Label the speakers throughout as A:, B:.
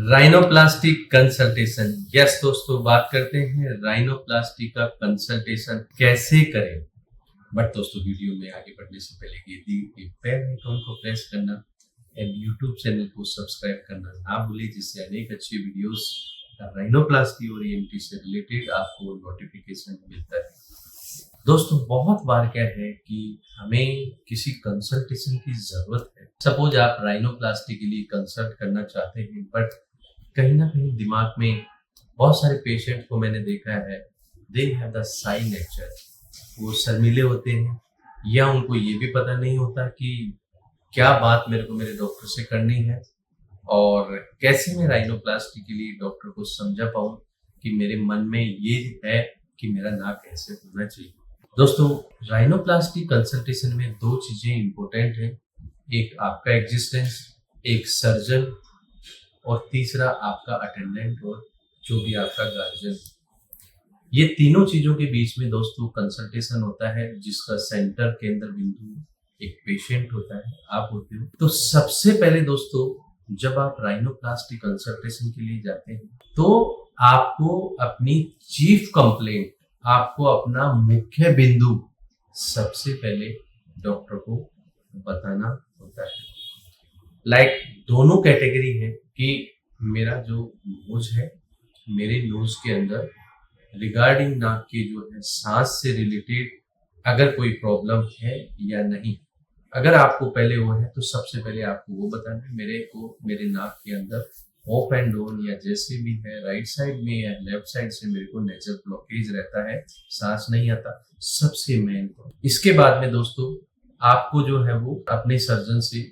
A: Rhinoplasty consultation. Yes दोस्तों, बात करते हैं राइनोप्लास्टी का कंसल्टेशन कैसे करें। बट दोस्तों, वीडियो में आगे बढ़ने से पहले ये बेल आइकन को प्रेस करना एंड यूट्यूब चैनल को सब्सक्राइब करना ना भूलें, जिससे अनेक अच्छी वीडियोस राइनोप्लास्टी और ईएनटी से रिलेटेड आपको नोटिफिकेशन मिलता है। दोस्तों, बहुत बार क्या है कि हमें किसी कंसल्टेशन की जरूरत है। सपोज आप राइनोप्लास्टी के लिए कंसल्ट करना चाहते हैं, बट कहीं ना कहीं दिमाग में बहुत सारे पेशेंट को मैंने देखा है, दे हैव द शाई नेचर। वो शर्मीले होते हैं या उनको ये भी पता नहीं होता कि क्या बात मेरे को मेरे डॉक्टर से करनी है और कैसे मैं राइनोप्लास्टी के लिए डॉक्टर को समझा पाऊं कि मेरे मन में ये है कि मेरा नाक ऐसे होना चाहिए। दोस्तों, राइनोप्लास्टी कंसल्टेशन में दो चीजें इंपॉर्टेंट हैं। एक आपका एग्जिस्टेंस, एक सर्जन, और तीसरा आपका अटेंडेंट और जो भी आपका गार्जियन। ये तीनों चीजों के बीच में दोस्तों कंसल्टेशन होता है, जिसका सेंटर केंद्र बिंदु एक पेशेंट होता है, आप होते हो। तो सबसे पहले दोस्तों, जब आप राइनोप्लास्टी कंसल्टेशन के लिए जाते हैं तो आपको अपनी चीफ कंप्लेंट, आपको अपना मुख्य बिंदु सबसे पहले डॉक्टर को बताना होता है। लाइक दोनों कैटेगरी है कि मेरा जो नोज है, मेरे नोज के अंदर रिगार्डिंग नाक के जो है सांस से रिलेटेड अगर कोई प्रॉब्लम है या नहीं। अगर आपको पहले वो है तो सबसे पहले आपको वो बताना है। मेरे को मेरे नाक के अंदर ऑफ एंड ऑन या जैसे भी है, राइट साइड में या लेफ्ट साइड से मेरे को नेजल ब्लॉकेज रहता है, सांस नहीं आता, सबसे मेन। इसके बाद में दोस्तों आपको जो है वो अपने सर्जन से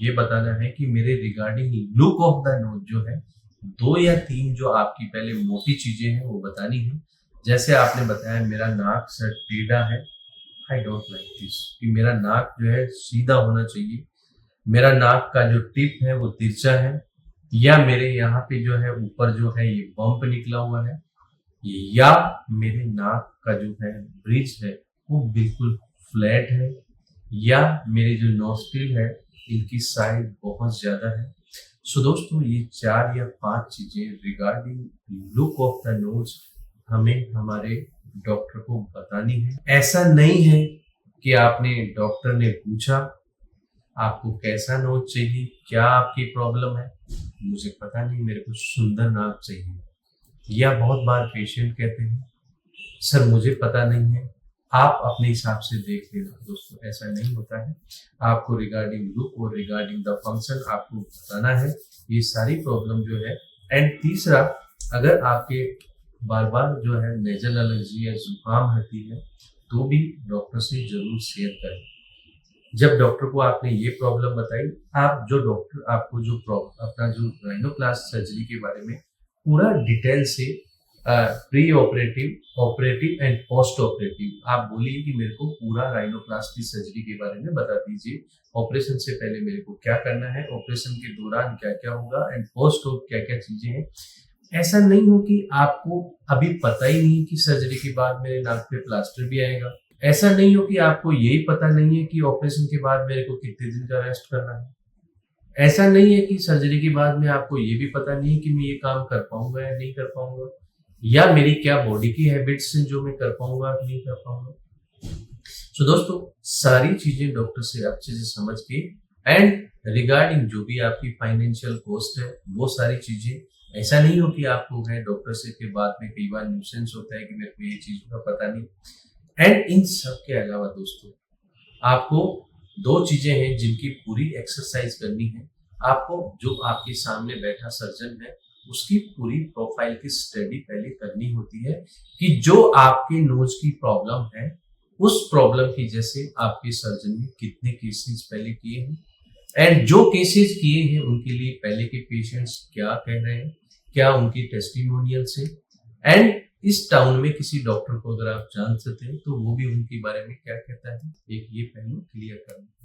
A: ये बताना है कि मेरे regarding look of the nose जो है, 2 या 3 जो आपकी पहले मोटी चीजें हैं वो बतानी है। जैसे आपने बताया मेरा नाक सर टेढ़ा है, आई डोंट लाइक दिस, कि मेरा नाक जो है सीधा होना चाहिए, मेरा नाक का जो टिप है वो तिरछा है, या मेरे यहाँ पे जो है ऊपर जो है ये बम्प निकला हुआ है, या मेरे नाक का जो है ब्रिज है वो बिल्कुल फ्लैट है, या मेरे जो नोस्ट्रिल है इनकी साइज बहुत ज्यादा है। सो दोस्तों, ये 4 या 5 चीजें regarding look of the nose हमें हमारे डॉक्टर को बतानी है। ऐसा नहीं है कि आपने डॉक्टर ने पूछा आपको कैसा नोज चाहिए, क्या आपकी प्रॉब्लम है, मुझे पता नहीं, मेरे को सुंदर नाक चाहिए। या बहुत बार पेशेंट कहते हैं सर मुझे पता नहीं है, आप अपने हिसाब से देख लेना। दोस्तों, ऐसा नहीं होता है। आपको रिगार्डिंग लुक और रिगार्डिंग द फंक्शन आपको बताना है, ये सारी प्रॉब्लम जो है। एंड तीसरा, अगर आपके बार बार जो है नेजल एलर्जी या जुकाम होती है तो भी डॉक्टर से जरूर शेयर करें। जब डॉक्टर को आपने ये प्रॉब्लम बताई, आप जो डॉक्टर आपको जो अपना जो राइनोप्लास्ट सर्जरी के बारे में पूरा डिटेल से pre operative, operative and post operative आप बोलिए कि मेरे को पूरा राइनोप्लास्टी सर्जरी के बारे में बता दीजिए। ऑपरेशन से पहले मेरे को क्या करना है, ऑपरेशन के दौरान क्या क्या होगा, एंड पोस्ट ऑप क्या क्या चीजें हैं। ऐसा नहीं हो कि आपको अभी पता ही नहीं कि सर्जरी के बाद मेरे नाक पे प्लास्टर भी आएगा। ऐसा नहीं हो कि आपको यही पता नहीं है कि ऑपरेशन के बाद मेरे को कितने दिन का रेस्ट करना है। ऐसा नहीं है कि सर्जरी के बाद में आपको ये भी पता नहीं है कि मैं ये काम कर पाऊंगा या नहीं कर पाऊंगा, या मेरी क्या बॉडी की हैबिट्स हैं जो मैं कर पाऊंगा या नहीं कर पाऊंगा। सो दोस्तों, सारी चीजें डॉक्टर से अच्छे से समझ के एंड रिगार्डिंग जो भी आपकी फाइनेंशियल कॉस्ट है वो सारी चीजें। ऐसा नहीं हो कि आपको गए डॉक्टर से के बाद में कई बार न्यूसेंस होता है कि मेरे को ये चीज का पता नहीं। एंड इन सब के अलावा दोस्तों, आपको 2 चीजें हैं जिनकी पूरी एक्सरसाइज करनी है। आपको जो आपके सामने बैठा सर्जन है उसकी पूरी प्रोफाइल की स्टडी पहले करनी होती है कि जो आपके नोज की प्रॉब्लम है उस प्रॉब्लम की जैसे आपके सर्जन ने कितने केसेस पहले किए हैं, एंड जो केसेस किए हैं उनके लिए पहले के पेशेंट्स क्या कह रहे हैं, क्या उनकी टेस्टिमोनियल से, एंड इस टाउन में किसी डॉक्टर को अगर आप जान सकते हैं तो वो भी उनके बारे में क्या कहता है, एक ये पहलू क्लियर करना।